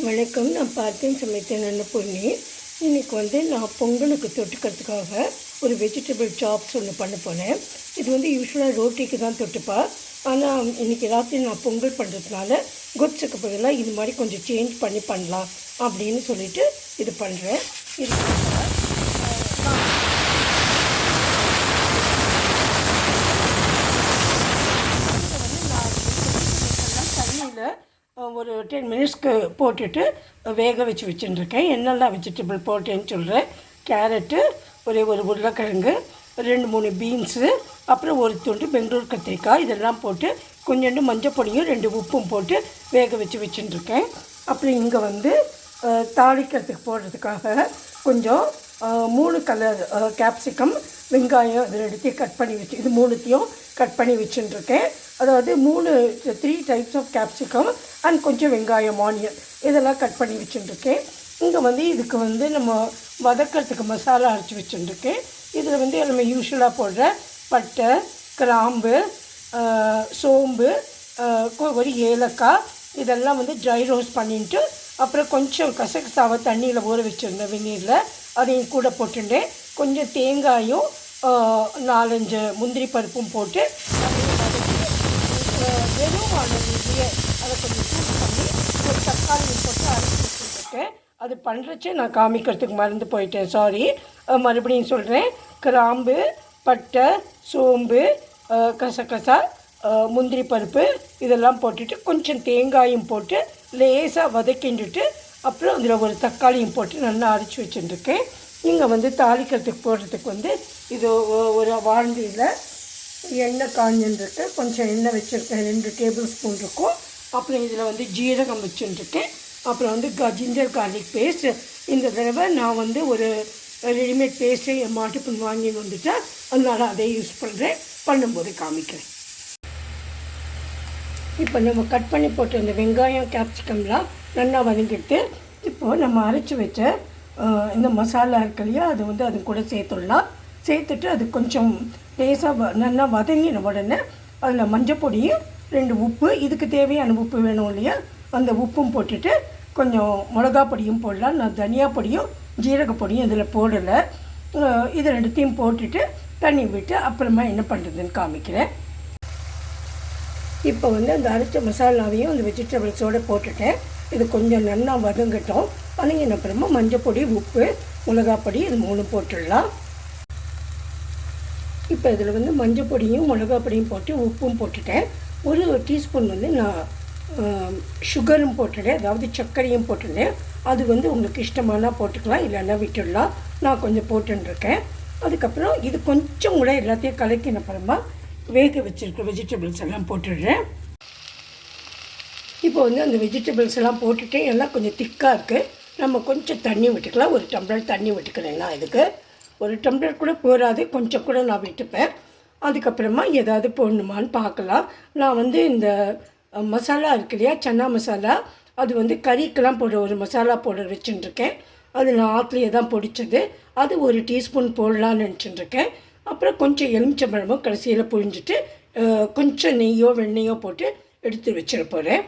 வணக்கம். நான் பார்த்தேன் சமைத்தேன் அன்னபூர்ணி. இன்றைக்கி நான் பொங்கலுக்கு தொட்டுக்கிறதுக்காக ஒரு வெஜிடபிள் சாப்ஸ் ஒன்று பண்ண போனேன். இது யூஸ்வலாக ரோட்டிக்கு தான் தொட்டுப்பா. ஆனால் இன்றைக்கி ராத்திரி நான் பொங்கல் பண்ணுறதுனால குட்ஸுக்கு பதிலாக இது மாதிரி கொஞ்சம் சேஞ்ச் பண்ணலாம் அப்படின்னு சொல்லிட்டு இது பண்ணுறேன். இது தண்ணியில் ஒரு 10 மினிட்ஸ்க்கு போட்டுட்டு வேக வச்சு வச்சுட்டுருக்கேன். என்னெல்லாம் வெஜிடபிள் போட்டேன்னு சொல்கிறேன். கேரட்டு, ஒரு உருளைக்கிழங்கு, 2-3 பீன்ஸு, அப்புறம் ஒரு துண்டு பெங்களூர் கத்திரிக்காய், இதெல்லாம் போட்டு கொஞ்சோண்டு மஞ்சள் பொடியும் 2 உப்பும் போட்டு வேக வச்சு வச்சுட்டுருக்கேன். அப்புறம் இங்கே தாளிக்கிறதுக்கு போடுறதுக்காக கொஞ்சம் 3 கலர் கேப்சிகம், வெங்காயம் இது 2த்தையும் கட் பண்ணி வச்சு இது 3த்தையும் கட் பண்ணி வச்சுட்டுருக்கேன். அதாவது 3 டைப்ஸ் ஆஃப் கேப்சிகம் அண்ட் கொஞ்சம் வெங்காயம், ஆனியன் இதெல்லாம் கட் பண்ணி வச்சுட்டுருக்கேன். இங்கே இதுக்கு நம்ம வதக்கிறதுக்கு மசாலா அரைச்சி வச்சுட்டுருக்கேன். இதில் நம்ம யூஸ்வலாக போடுற பட்டை, கிராம்பு, சோம்பு, ஒரு ஏலக்காய் இதெல்லாம் ட்ரை ரோஸ்ட் பண்ணிட்டு அப்புறம் கொஞ்சம் கசகசாவை தண்ணியில் ஊற வச்சுருந்தேன் வெந்நீரில், அதையும் கூட போட்டுட்டேன். கொஞ்சம் தேங்காயும் 4-5 முந்திரி பருப்பும் போட்டு வெறும் வானலிலேயே அதை கொஞ்சம் சூடு பண்ணி ஒரு தக்காளியும் போட்டு அரைச்சி வச்சுருக்கேன். அது பண்ணுறச்சே நான் காமிக்கிறதுக்கு மறந்து போயிட்டேன், சாரி. மறுபடியும் சொல்கிறேன். கிராம்பு, பட்டை, சோம்பு, கசகசா, முந்திரி பருப்பு இதெல்லாம் போட்டுட்டு கொஞ்சம் தேங்காயும் போட்டு லேசாக வதக்கிண்டுட்டு அப்புறம் அதில் ஒரு தக்காளியும் போட்டு நல்லா அரைச்சி வச்சுட்டுருக்கேன். இங்கே தாளிக்கிறதுக்கு போடுறதுக்கு இது ஒரு வாண்டியில் எண்ணெய் காஞ்சின்றது, கொஞ்சம் எண்ணெய் வச்சுருக்கேன். 2 டேபிள் ஸ்பூன் இருக்கும். அப்புறம் இதில் ஜீரகம் வச்சுட்டுருக்கேன். அப்புறம் ஜிஞ்சர் கார்லிக் பேஸ்ட். இந்த தடவை நான் ஒரு ரெடிமேட் பேஸ்ட்டை மாட்டுப்புண் வாங்கி வந்துட்டேன். அதனால் அதை யூஸ் பண்ணுறேன். பண்ணும்போது காமிக்கிறேன். இப்போ நம்ம கட் பண்ணி போட்டு இந்த வெங்காயம், கேப்சிகம்லாம் நல்லா வதங்கிட்டு இப்போது நம்ம அரைச்சி வச்ச இந்த மசாலா இருக்கு இல்லையா, அது அது கூட சேர்த்துடலாம். சேர்த்துட்டு அது கொஞ்சம் லேசாக நல்லா வதங்கின உடனே அதில் மஞ்சள் பொடியும் 2 உப்பு, இதுக்கு தேவையான உப்பு வேணும் இல்லையா, அந்த உப்பும் போட்டுட்டு கொஞ்சம் மிளகா பொடியும் போடலாம். நான் தனியா பொடியும் ஜீரக பொடியும் இதில் போடலை. இது 2த்தையும் போட்டுட்டு தண்ணி விட்டு அப்புறமா என்ன பண்ணுறதுன்னு காமிக்கிறேன். இப்போ அந்த அரைச்ச மசாலாவையும் அந்த வெஜிடபிள்ஸோடு போட்டுட்டேன். இது கொஞ்சம் நல்லா வதங்கட்டும். வதங்கின அப்புறமா மஞ்சள் பொடி, உப்பு, மிளகா பொடி இது 3 போட்டுடலாம். இப்போ இதில் மஞ்சள் பொடியும் மிளகா பொடியும் போட்டு உப்பும் போட்டுட்டேன். ஒரு டீஸ்பூன் நான் சுகரும் போட்டுட்டேன், அதாவது சர்க்கரையும் போட்டுட்டேன். அது உங்களுக்கு இஷ்டமானா போட்டுக்கலாம், இல்லைன்னா விட்டுடலாம். நான் கொஞ்சம் போட்டுருக்கேன். அதுக்கப்புறம் இது கொஞ்சம் கூட எல்லாத்தையும் கலக்கின அப்புறமா வேக வச்சுருக்க வெஜிடபிள்ஸ் எல்லாம் போட்டுடுறேன். இப்போ அந்த வெஜிடபிள்ஸ் எல்லாம் போட்டுட்டு எல்லாம் கொஞ்சம் திக்காக இருக்குது. நம்ம கொஞ்சம் தண்ணி விட்டுக்கலாம். 1 டம்ளர் தண்ணி விட்டுக்கிறேன்னா இதுக்கு 1 டம்ளர் கூட போகாது, கொஞ்சம் கூட நான் விட்டுப்பேன். அதுக்கப்புறமா ஏதாவது போடணுமான்னு பார்க்கலாம். நான் இந்த மசாலா இருக்கு இல்லையா, சன்னா மசாலா, அது கறிக்கெல்லாம் போடுற ஒரு மசாலா பவுடர் வச்சுட்டுருக்கேன். அது நான் ஆற்றுலையே தான் பொடிச்சது. அது 1 டீஸ்பூன் போடலான்னு நினச்சிட்டுருக்கேன். அப்புறம் கொஞ்சம் எலுமிச்சம்பழமும் கடைசியில் புழிஞ்சிட்டு கொஞ்சம் நெய்யோ வெண்ணெயோ போட்டு எடுத்து வச்சிட போகிறேன்.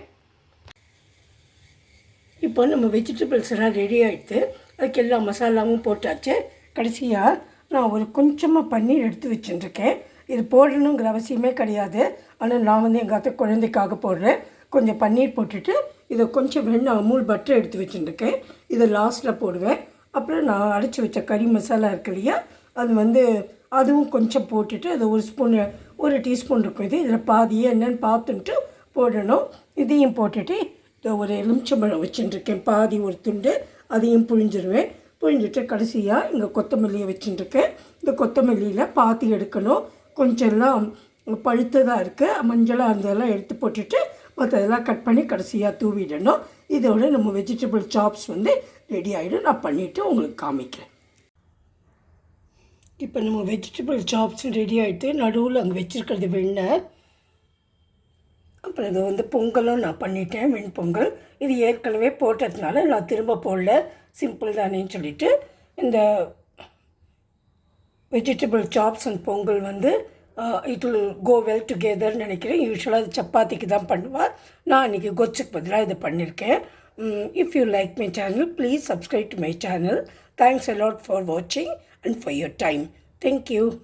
இப்போ நம்ம வெஜிடபிள்ஸ் எல்லாம் ரெடி ஆகிடுது. அதுக்கு எல்லா மசாலாவும் போட்டாச்சு. கடைசியாக நான் கொஞ்சமாக பன்னீர் எடுத்து வச்சுட்டுருக்கேன். இது போடணுங்கிற அவசியமே கிடையாது. ஆனால் நான் எங்கள் அத்தை குழந்தைக்காக போடுறேன். கொஞ்சம் பன்னீர் போட்டுட்டு இதை கொஞ்சம் வெண்ணெய், அமூல் பட்டர் எடுத்து வச்சுட்டுருக்கேன். இதை லாஸ்ட்டில் போடுவேன். அப்புறம் நான் அரைச்சி வச்ச கறி மசாலா இருக்கு இல்லையா, அது அதுவும் கொஞ்சம் போட்டுட்டு அது 1 டீஸ்பூன் இருக்கும். இதில் பாதியே என்னென்னு பார்த்துட்டு போடணும். இதையும் போட்டுட்டு ஒரு எலுமிச்சம்பழம் வச்சுட்டுருக்கேன், பாதி ஒரு துண்டு, அதையும் புழிஞ்சிடுவேன். புழிஞ்சிட்டு கடைசியாக இங்கே கொத்தமல்லியை வச்சுட்டுருக்கேன். இந்த கொத்தமல்லியில் பாதி எடுக்கணும். கொஞ்சம் எல்லாம் பழுத்ததாக இருக்குது, மஞ்சளாக இருந்ததெல்லாம் எடுத்து போட்டுட்டு மற்றதெல்லாம் கட் பண்ணி கடைசியாக தூவிடணும். இதோட நம்ம வெஜிடபிள் சாப்ஸ் ரெடி ஆகிடும். நான் பண்ணிவிட்டு உங்களுக்கு காமிக்கிறேன். இப்போ நம்ம வெஜிடபிள் சாப்ஸ் ரெடி ஆகிட்டு நடுவில் அங்கே வச்சுருக்கிறது வெண்ணெய். அப்புறம் இது பொங்கலும் நான் பண்ணிட்டேன், வெண்பொங்கல். இது ஏற்கனவே போட்டதுனால நான் திரும்ப போடல, சிம்பிள் தானேன்னு சொல்லிவிட்டு இந்த vegetable chops and pongal it will go well டுகெதர்னு நினைக்கிறேன். யூஸ்வலாக அது சப்பாத்திக்கு தான் பண்ணுவாள். நான் இன்றைக்கி கொச்சுக்கு பதிலாக இதை பண்ணியிருக்கேன். If you like my channel, please subscribe to my channel. Thanks a lot for watching and for your time. Thank you.